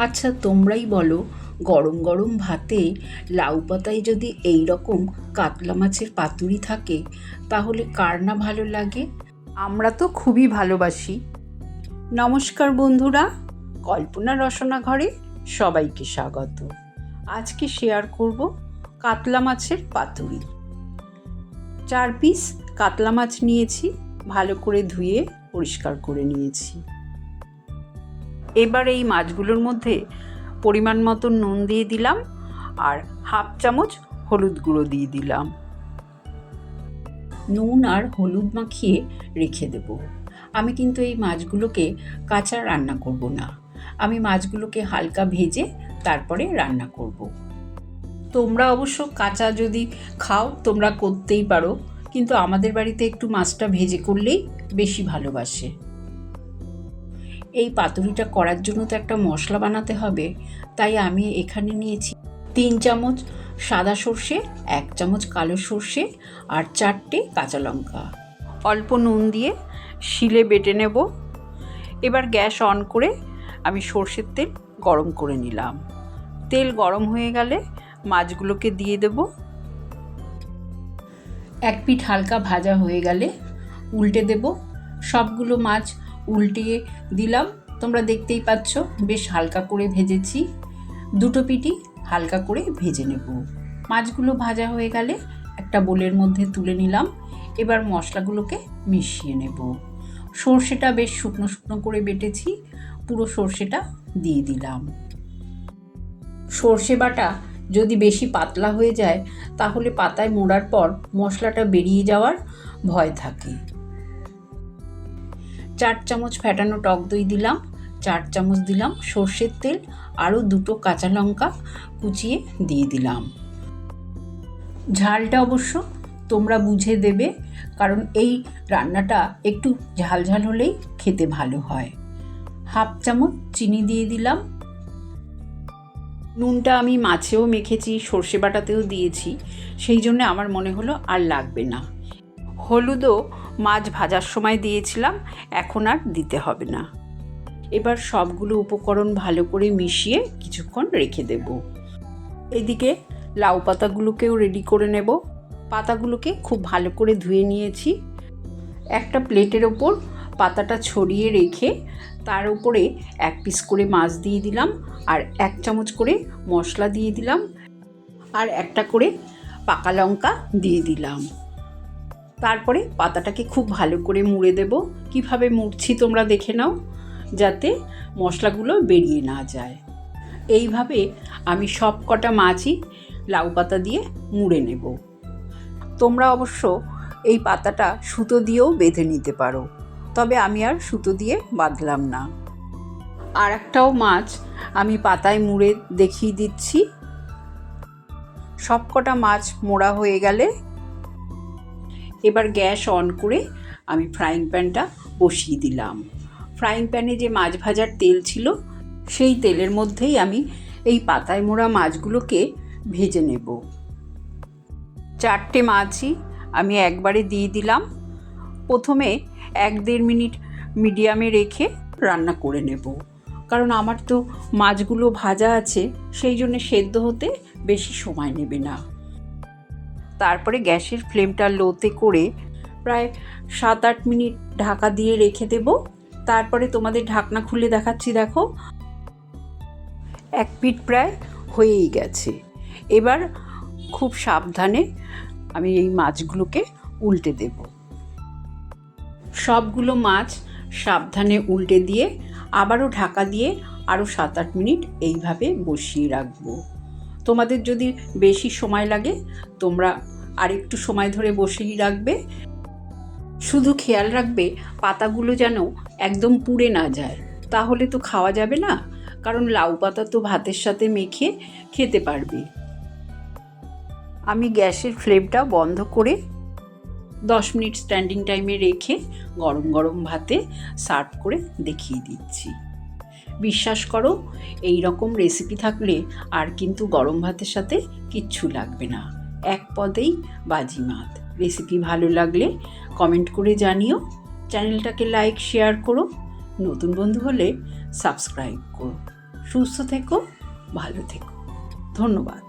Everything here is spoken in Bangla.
আচ্ছা, তোমরাই বলো, গরম গরম ভাতে লাউ পাতায় যদি এই রকম কাতলা মাছের পাতুরি থাকে তাহলে কার না ভালো লাগে। আমরা তো খুবই ভালোবাসি। নমস্কার বন্ধুরা, কল্পনা রসনা ঘরে সবাইকে স্বাগত। আজকে শেয়ার করব কাতলা মাছের পাতুরি। 4 পিস কাতলা মাছ নিয়েছি, ভালো করে ধুয়ে পরিষ্কার করে নিয়েছি। এবার এই মাছগুলোর মধ্যে পরিমাণ মতো নুন দিয়ে দিলাম আর হাফ চামচ হলুদ গুঁড়ো দিয়ে দিলাম। নুন আর হলুদ মাখিয়ে রেখে দেব। আমি কিন্তু এই মাছগুলোকে কাঁচা রান্না করব না, আমি মাছগুলোকে হালকা ভেজে তারপরে রান্না করব। তোমরা অবশ্য কাঁচা যদি খাও তোমরা করতেই পারো, কিন্তু আমাদের বাড়িতে একটু মাছটা ভেজে করলেই বেশি ভালোবাসে। এই পাতুরিটা করার জন্য তো একটা মশলা বানাতে হবে, তাই আমি এখানে নিয়েছি 3 চামচ সাদা সর্ষে, 1 চামচ কালো সর্ষে আর 4টে কাঁচা লঙ্কা। অল্প নুন দিয়ে শিলে বেটে নেব। এবার গ্যাস অন করে আমি সর্ষের তেল গরম করে নিলাম। তেল গরম হয়ে গেলে মাছগুলোকে দিয়ে দেব। এক পিঠ হালকা ভাজা হয়ে গেলে উল্টে দেব। সবগুলো মাছ উল্টিয়ে দিলাম। তোমরা দেখতেই পাচ্ছ বেশ হালকা করে ভেজেছি। দুটো পিঠই হালকা করে ভেজে নেব। মাছগুলো ভাজা হয়ে গেলে একটা বোলের মধ্যে তুলে নিলাম। এবার মশলাগুলোকে মিশিয়ে নেব। সর্ষেটা বেশ শুকনো শুকনো করে বেটেছি, পুরো সর্ষেটা দিয়ে দিলাম। সর্ষে বাটা যদি বেশি পাতলা হয়ে যায় তাহলে পাতায় মোড়ার পর মশলাটা বেরিয়ে যাওয়ার ভয় থাকে। 4 চামচ ফ্যাটানো টক দই দিলাম, 4 চামচ দিলাম সর্ষের তেল, আরও 2টো কাঁচা লঙ্কা কুচিয়ে দিয়ে দিলাম। ঝালটা অবশ্য তোমরা বুঝে দেবে, কারণ এই রান্নাটা একটু ঝাল ঝাল হলেই খেতে ভালো হয়। হাফ চামচ চিনি দিয়ে দিলাম। নুনটা আমি মাছেও মেখেছি, সর্ষে বাটাতেও দিয়েছি, সেই জন্য আমার মনে হলো আর লাগবে না। হলুদও মাছ ভাজার সময় দিয়েছিলাম, এখন আর দিতে হবে না। এবার সবগুলো উপকরণ ভালো করে মিশিয়ে কিছুক্ষণ রেখে দেব। এদিকে লাউ পাতাগুলোকেও রেডি করে নেব। পাতাগুলোকে খুব ভালো করে ধুয়ে নিয়েছি। একটা প্লেটের ওপর পাতাটা ছড়িয়ে রেখে তার উপরে 1 পিস করে মাছ দিয়ে দিলাম আর 1 চামচ করে মশলা দিয়ে দিলাম আর একটা করে পাকা লঙ্কা দিয়ে দিলাম। তারপরে পাতাটাকে খুব ভালো করে মুড়ে দেব। কিভাবে মুড়ছি তোমরা দেখে নাও, যাতে মশলাগুলো বেরিয়ে না যায়। এইভাবে আমি সব কটা মাছই লাউ পাতা দিয়ে মুড়ে নেব। তোমরা অবশ্য এই পাতাটা সুতো দিয়েও বেঁধে নিতে পারো, তবে আমি আর সুতো দিয়ে বাঁধলাম না। আর একটাও মাছ আমি পাতায় মুড়ে দেখিয়ে দিচ্ছি। সব কটা মাছ মোড়া হয়ে গেলে এবার গ্যাস অন করে আমি ফ্রাইং প্যানটা বসিয়ে দিলাম। ফ্রাইং প্যানে যে মাছ ভাজার তেল ছিল সেই তেলের মধ্যেই আমি এই পাতায় মোড়া মাছগুলোকে ভেজে নেব। 4টে মাছই আমি একবারে দিয়ে দিলাম। প্রথমে 1-1.5 মিনিট মিডিয়ামে রেখে রান্না করে নেব, কারণ আমার তো মাছগুলো ভাজা আছে, সেই জন্য সেদ্ধ হতে বেশি সময় নেবে না। তারপরে গ্যাসের ফ্লেমটা লোতে করে প্রায় 7-8 মিনিট ঢাকা দিয়ে রেখে দেব। তারপরে তোমাদের ঢাকনা খুলে দেখাচ্ছি, দেখো 1 পিঠ প্রায় হয়েই গেছে। এবার খুব সাবধানে আমি এই মাছগুলোকে উল্টে দেব। সবগুলো মাছ সাবধানে উল্টে দিয়ে আবারও ঢাকা দিয়ে আরও 7-8 মিনিট এইভাবে বসিয়ে রাখবো। তোমাদের যদি বেশি সময় লাগে তোমরা আরেকটু সময় ধরে বসিয়ে রাখবে। শুধু খেয়াল রাখবে পাতাগুলো যেন একদম পুড়ে না যায়, তাহলে তো খাওয়া যাবে না, কারণ লাউ পাতা তো ভাতের সাথে মেখে খেতে পারবে। আমি গ্যাসের ফ্লেমটা বন্ধ করে 10 মিনিট স্ট্যান্ডিং টাইমে রেখে গরম গরম ভাতে সার্ভ করে দেখিয়ে দিচ্ছি। বিশ্বাস করো, এই রকম রেসিপি থাকলে আর কিন্তু গরম ভাতের সাথে কিচ্ছু লাগবে না, এক পদেই বাজিমাত। রেসিপি ভালো লাগলে কমেন্ট করে জানিও, চ্যানেলটাকে লাইক শেয়ার করো, নতুন বন্ধু হলে সাবস্ক্রাইব করো। সুস্থ থেকো, ভালো থেকো। ধন্যবাদ।